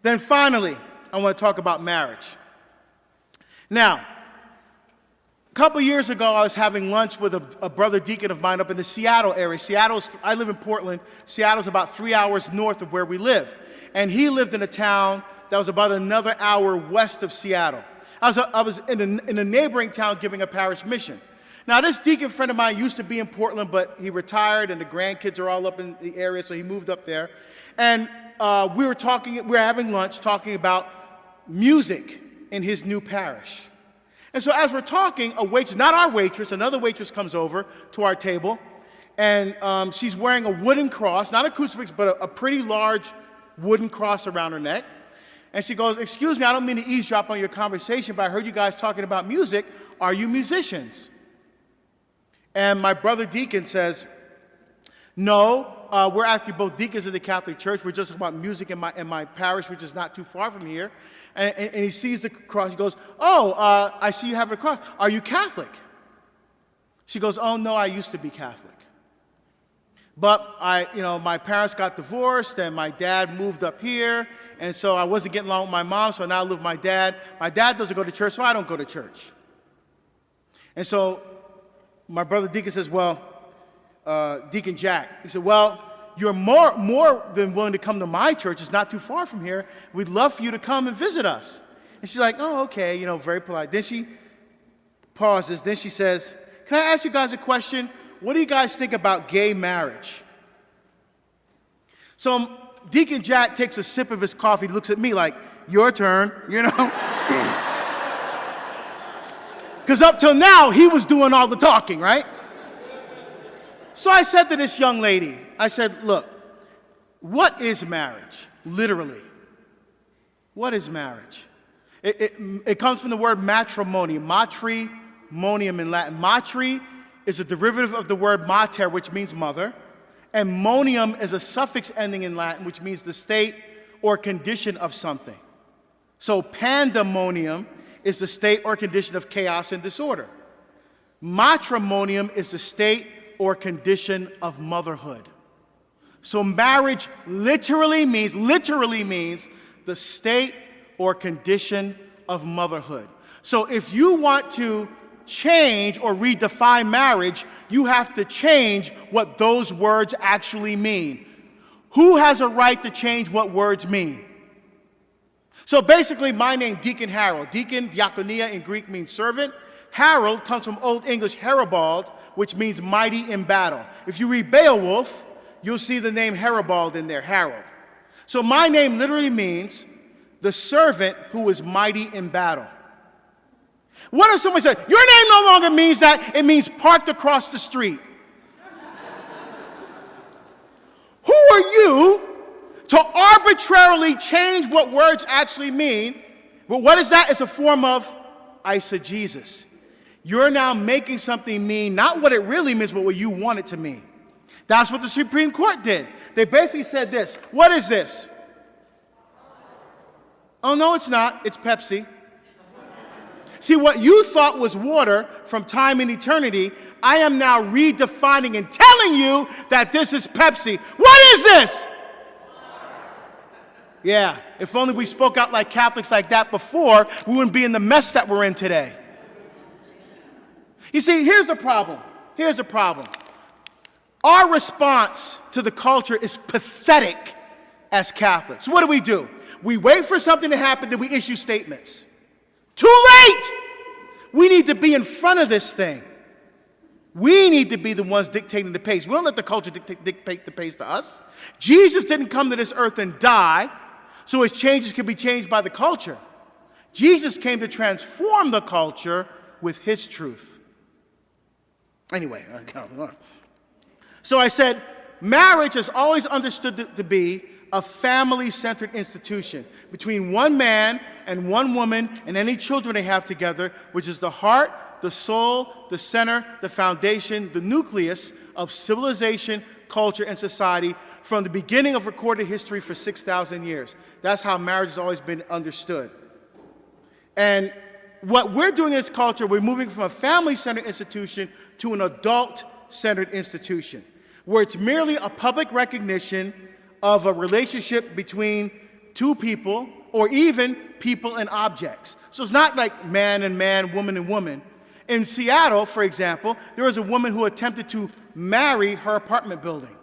Then finally, I want to talk about marriage. Now, a couple years ago, I was having lunch with a brother deacon of mine up in the Seattle area. I live in Portland. Seattle's about 3 hours north of where we live. And he lived in a town that was about another hour west of Seattle. I was in a neighboring town giving a parish mission. Now, this deacon friend of mine used to be in Portland, but he retired, and the grandkids are all up in the area, so he moved up there. And we were having lunch, talking about music in his new parish. And so as we're talking, a waitress, not our waitress, another waitress comes over to our table, and she's wearing a wooden cross, not a crucifix, but a pretty large wooden cross around her neck. And she goes, "Excuse me, I don't mean to eavesdrop on your conversation, but I heard you guys talking about music. Are you musicians?" And my brother deacon says, "No, we're actually both deacons in the Catholic Church. We're just talking about music in my parish, which is not too far from here." And he sees the cross. He goes, "Oh, I see you have a cross. Are you Catholic?" She goes, "Oh, no, I used to be Catholic. But my parents got divorced, and my dad moved up here, and so I wasn't getting along with my mom, so now I live with my dad. My dad doesn't go to church, so I don't go to church." And so my brother deacon says, "Well, Deacon Jack," he said, "well, you're more than willing to come to my church. It's not too far from here. We'd love for you to come and visit us." And she's like, "Oh, okay," very polite. Then she pauses. Then she says, "Can I ask you guys a question? What do you guys think about gay marriage?" So Deacon Jack takes a sip of his coffee, looks at me like, "Your turn," Because up till now, he was doing all the talking, right? So I said to this young lady, I said, "Look, what is marriage? Literally. What is marriage?" It comes from the word matrimony, matrimonium in Latin. Matri is a derivative of the word mater, which means mother, and monium is a suffix ending in Latin, which means the state or condition of something. So pandemonium is the state or condition of chaos and disorder. Matrimonium is the state or condition of motherhood. So marriage literally means the state or condition of motherhood. So if you want to change or redefine marriage, you have to change what those words actually mean. Who has a right to change what words mean? So basically, my name, Deacon Harold. Deacon, diakonia in Greek means servant. Harold comes from Old English Heribald, which means mighty in battle. If you read Beowulf, you'll see the name Heribald in there, Harold. So my name literally means the servant who is mighty in battle. What if someone said, "Your name no longer means that, it means parked across the street"? Who are you to arbitrarily change what words actually mean? Well, what is that? It's a form of eisegesis. You're now making something mean not what it really means, but what you want it to mean. That's what the Supreme Court did. They basically said this. What is this? Oh, no, it's not. It's Pepsi. See, what you thought was water from time and eternity, I am now redefining and telling you that this is Pepsi. What is this? Yeah, if only we spoke out like Catholics like that before, we wouldn't be in the mess that we're in today. You see, here's the problem. Here's the problem. Our response to the culture is pathetic as Catholics. What do? We wait for something to happen, then we issue statements. Too late! We need to be in front of this thing. We need to be the ones dictating the pace. We don't let the culture dictate the pace to us. Jesus didn't come to this earth and die so his changes could be changed by the culture. Jesus came to transform the culture with his truth. Anyway, so I said, marriage is always understood to be a family-centered institution between one man and one woman and any children they have together, which is the heart, the soul, the center, the foundation, the nucleus of civilization, culture, and society from the beginning of recorded history for 6,000 years. That's how marriage has always been understood. And what we're doing in this culture, we're moving from a family-centered institution to an adult-centered institution, where it's merely a public recognition of a relationship between two people, or even people and objects. So it's not like man and man, woman and woman. In Seattle, for example, there was a woman who attempted to marry her apartment building.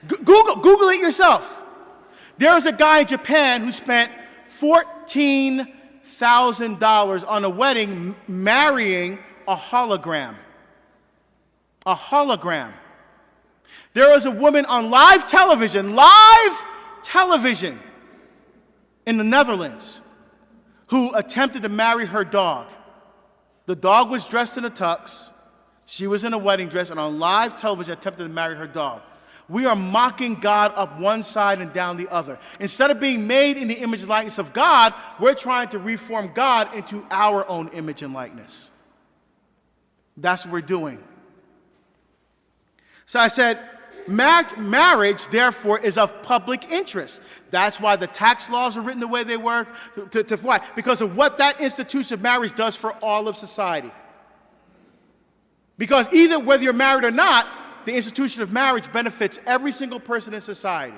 Google it yourself. There was a guy in Japan who spent $14,000 on a wedding marrying a hologram. A hologram. There was a woman on live television in the Netherlands who attempted to marry her dog. The dog was dressed in a tux. She was in a wedding dress, and on live television attempted to marry her dog. We are mocking God up one side and down the other. Instead of being made in the image and likeness of God, we're trying to reform God into our own image and likeness. That's what we're doing. So I said, marriage, therefore, is of public interest. That's why the tax laws are written the way they were. Why? Because of what that institution of marriage does for all of society. Because either whether you're married or not, the institution of marriage benefits every single person in society.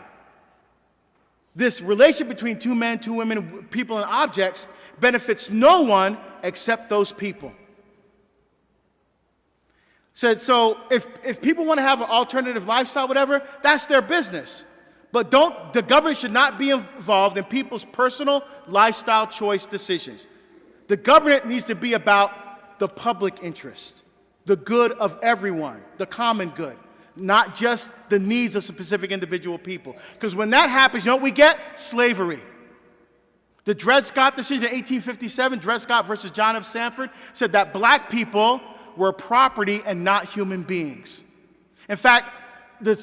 This relationship between two men, two women, people, and objects benefits no one except those people. So if people want to have an alternative lifestyle, whatever, that's their business. But the government should not be involved in people's personal lifestyle choice decisions. The government needs to be about the public interest, the good of everyone, the common good, not just the needs of specific individual people. Because when that happens, you know what we get? Slavery. The Dred Scott decision in 1857, Dred Scott versus John F. Sanford, said that black people were property and not human beings. In fact, the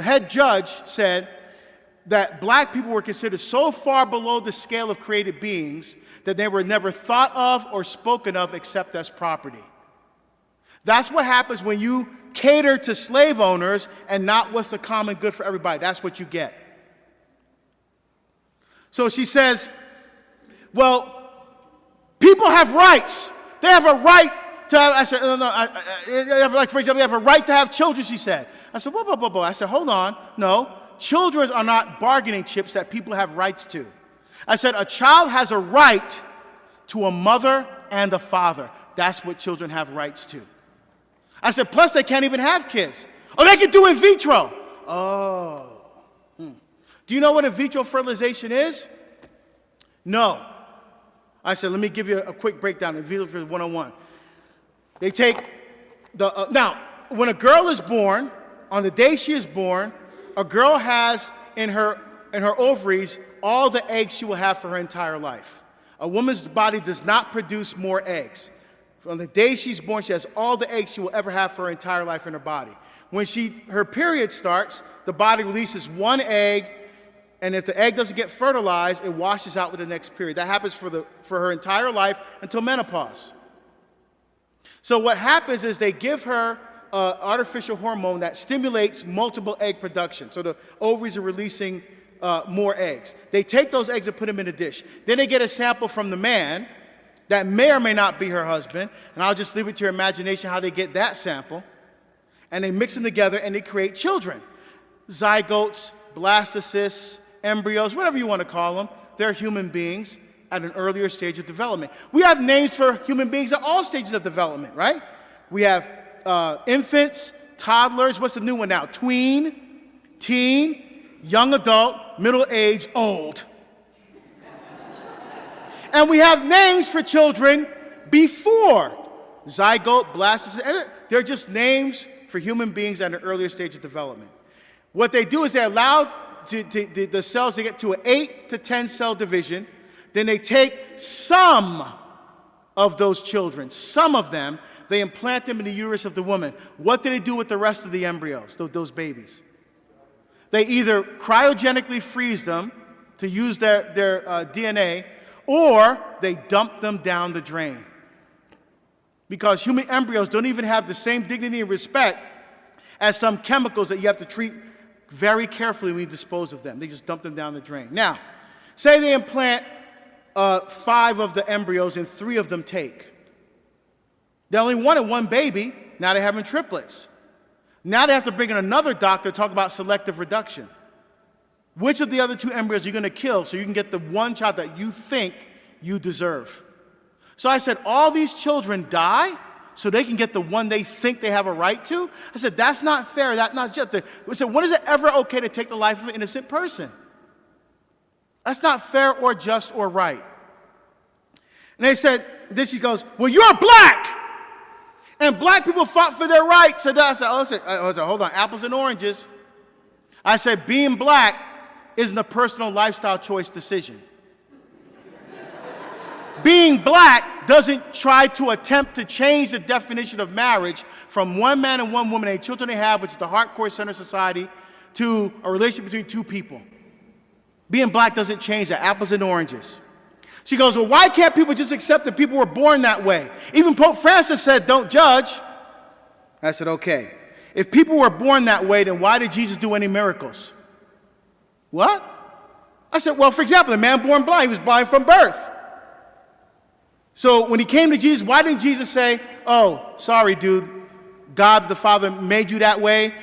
head judge said that black people were considered so far below the scale of created beings that they were never thought of or spoken of except as property. That's what happens when you cater to slave owners and not what's the common good for everybody. That's what you get. So she says, well, people have rights. They have a right to have, I said, like, for example, they have a right to have children, she said. I said, whoa. I said, hold on. No, children are not bargaining chips that people have rights to. I said, a child has a right to a mother and a father. That's what children have rights to. I said, plus they can't even have kids. Oh, they can do in vitro. Oh. Do you know what in vitro fertilization is? No. I said, let me give you a quick breakdown in vitro 101. They take now, when a girl is born, on the day she is born, a girl has in her ovaries all the eggs she will have for her entire life. A woman's body does not produce more eggs. On the day she's born, she has all the eggs she will ever have for her entire life in her body. When her period starts, the body releases one egg, and if the egg doesn't get fertilized, it washes out with the next period. That happens for her entire life until menopause. So what happens is they give her an artificial hormone that stimulates multiple egg production. So the ovaries are releasing more eggs. They take those eggs and put them in a dish. Then they get a sample from the man that may or may not be her husband, and I'll just leave it to your imagination how they get that sample. And they mix them together and they create children. Zygotes, blastocysts, embryos, whatever you want to call them, they're human beings at an earlier stage of development. We have names for human beings at all stages of development, right? We have infants, toddlers, what's the new one now? Tween, teen, young adult, middle age, old. And we have names for children before zygote, blastocyst. They're just names for human beings at an earlier stage of development. What they do is they allow the cells to get to an 8 to 10 cell division. Then they take some of those children, some of them, they implant them in the uterus of the woman. What do they do with the rest of the embryos, those babies? They either cryogenically freeze them to use their DNA, or they dump them down the drain. Because human embryos don't even have the same dignity and respect as some chemicals that you have to treat very carefully when you dispose of them. They just dump them down the drain. Now, say they implant 5 of the embryos and 3 of them take. They only wanted one baby, now they're having triplets. Now they have to bring in another doctor to talk about selective reduction. Which of the other two embryos are you going to kill so you can get the one child that you think you deserve? So I said, all these children die so they can get the one they think they have a right to? I said, that's not fair. That's not just. I said, when is it ever okay to take the life of an innocent person? That's not fair or just or right. And they said, then she goes, well, you're black. And black people fought for their rights. So I said, hold on, apples and oranges. I said, being black isn't a personal lifestyle choice decision. Being black doesn't try to attempt to change the definition of marriage from one man and one woman and the children they have, which is the hardcore center society, to a relationship between two people. Being black doesn't change that, apples and oranges. She goes, well, why can't people just accept that people were born that way? Even Pope Francis said, don't judge. I said, okay. If people were born that way, then why did Jesus do any miracles? What? I said, well, for example, a man born blind, he was blind from birth. So when he came to Jesus, why didn't Jesus say, oh, sorry, dude, God the Father made you that way.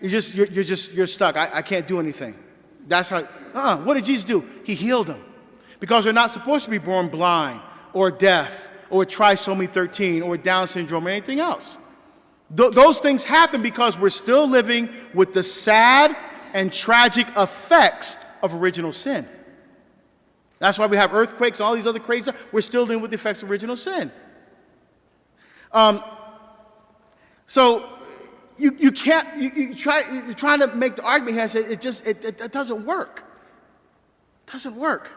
You're stuck. I can't do anything. That's how, what did Jesus do? He healed him. Because they're not supposed to be born blind or deaf or with trisomy 13 or Down syndrome or anything else. Those things happen because we're still living with the sad and tragic effects of original sin. That's why we have earthquakes and all these other crazy stuff. We're still dealing with the effects of original sin. So you're trying to make the argument here. I say it doesn't work. It doesn't work.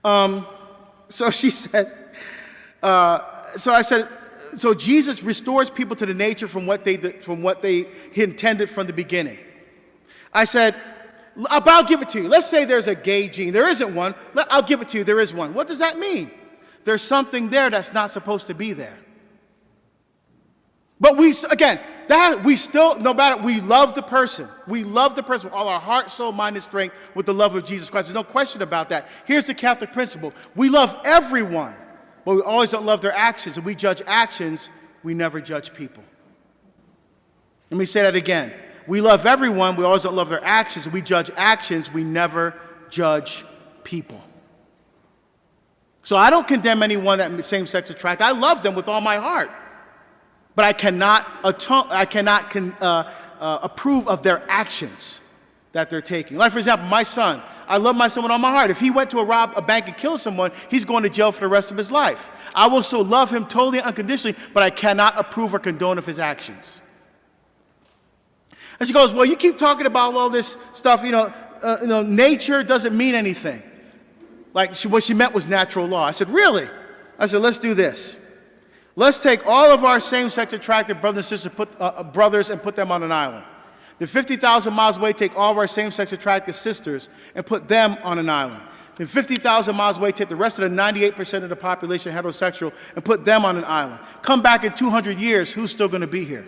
So she said, so I said, so Jesus restores people to the nature from what they intended from the beginning. I said, I'll give it to you. Let's say there's a gay gene. There isn't one. I'll give it to you. There is one. What does that mean? There's something there that's not supposed to be there. But we still, no matter, we love the person. We love the person with all our heart, soul, mind, and strength with the love of Jesus Christ. There's no question about that. Here's the Catholic principle. We love everyone, but we always don't love their actions. And we judge actions, we never judge people. Let me say that again. We love everyone, we always don't love their actions. We judge actions, we never judge people. So I don't condemn anyone that same-sex attract. I love them with all my heart. But I cannot approve of their actions that they're taking. Like, for example, my son. I love my son with all my heart. If he went to rob a bank and kill someone, he's going to jail for the rest of his life. I will still love him totally unconditionally, but I cannot approve or condone of his actions. And she goes, well, you keep talking about all this stuff, nature doesn't mean anything. Like, what she meant was natural law. I said, really? I said, let's do this. Let's take all of our same-sex attracted brothers and sisters, brothers, and put them on an island. Then 50,000 miles away, take all of our same-sex attracted sisters and put them on an island. Then 50,000 miles away, take the rest of the 98% of the population heterosexual and put them on an island. Come back in 200 years, who's still going to be here?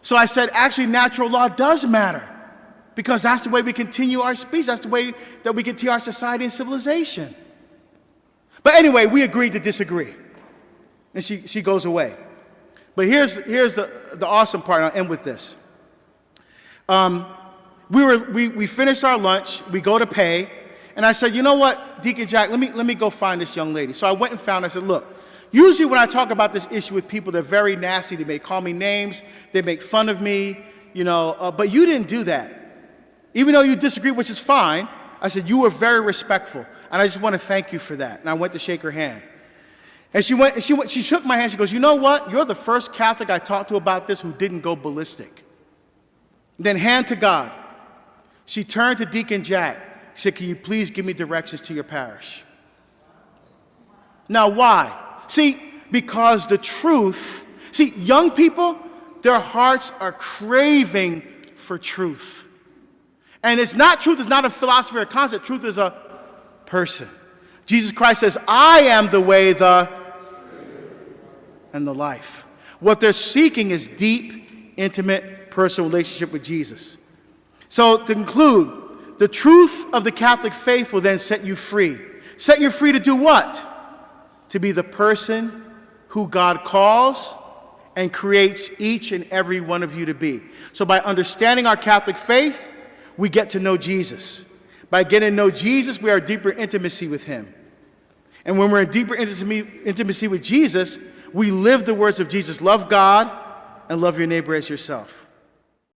So I said, actually, natural law does matter because that's the way we continue our species. That's the way that we continue our society and civilization. But anyway, we agreed to disagree. And she goes away. But here's the awesome part, and I'll end with this. We finished our lunch, we go to pay, and I said, you know what, Deacon Jack, let me go find this young lady. So I went and found her. I said, look, usually when I talk about this issue with people, they're very nasty. They may call me names, they make fun of me, but you didn't do that. Even though you disagree, which is fine, I said, you were very respectful. And I just want to thank you for that. And I went to shake her hand. And she shook my hand. She goes, you know what? You're the first Catholic I talked to about this who didn't go ballistic. Then hand to God. She turned to Deacon Jack. She said, can you please give me directions to your parish? Now, why? See, because the truth, young people, their hearts are craving for truth. And it's not truth, it's not a philosophy or a concept. Truth is a person. Jesus Christ says, I am the way, the and the life. What they're seeking is deep, intimate, personal relationship with Jesus. So to conclude, the truth of the Catholic faith will then set you free. Set you free to do what? To be the person who God calls and creates each and every one of you to be. So by understanding our Catholic faith, we get to know Jesus. By getting to know Jesus, we are in deeper intimacy with him. And when we're in deeper intimacy with Jesus, we live the words of Jesus. Love God and love your neighbor as yourself.